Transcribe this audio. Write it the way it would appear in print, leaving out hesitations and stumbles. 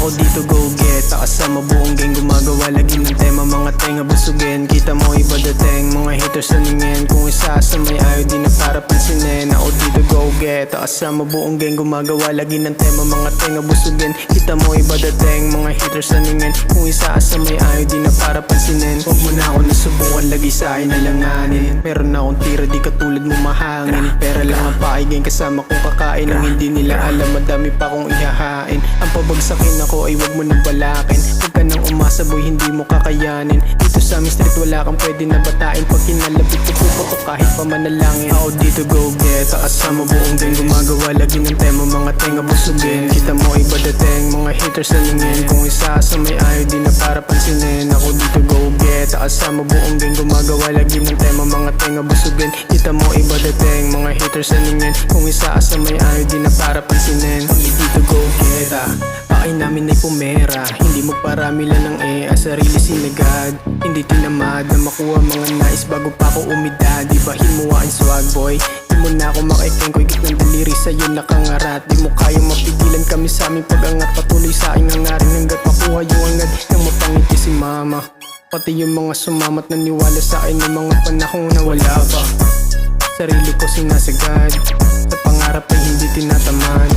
Ako dito go get, kasama buong gang gumagawa lagi ng tema. Mga tenga busugin, kita mo iba dating. Mga haters na ningin, kung isa sa may ayaw di na para pansinin. Ako dito go get, kasama buong gang gumagawa lagi ng tema. Mga tenga busugin, kita mo iba dating. Mga haters na ningin, kung isa sa may ayaw di na para pansinin. Huwag mo na ako nasubukan, lagi sa akin nalanganin. Meron akong tira di katulad mo mahangin. Pera lang ang paiging kasama kong kakain. Ang hindi nila alam, madami pa kong ihahain. Ang pabagsakin ako ay wag mo nang balakin. Huwag ka nang umasa boy, hindi mo kakayanin. Dito sa aming street wala kang pwede na batain. Pag kinalapit ko puputok kahit pa manalangin. Ako dito go get, kasama buong gang gumagawa lagi ng tema. Mga tenga busugin, kita mo iba dating. Mga haters na ningin, kung isa sa may ayaw di na para pansinin. Ako dito go get, kasama buong gang gumagawa lagi ng tema. Mga tenga busugin, kita mo iba dating. Mga haters na ningin, kung isa sa may ayaw di na para pansinin. Kami dito go get, pakain namin ay pumera. Hindi magparami lang ng sarili sinagad. Hindi tinamad na makuha mga nais bago pa ako umidad. Di ba himuwain swag boy? Di mo na ako makikeng ko higit ng daliri sa'yo nakangarat. Di mo kayang mapigilan kami sa aming pag-angat. Patuloy sa aking hangarin hanggat makuha yung angad ng mapangiti si mama. Pati yung mga sumamat naniwala sa akin ng mga panahon na wala pa. Sarili ko sinasagad, sa pangarap ay hindi tinatamad.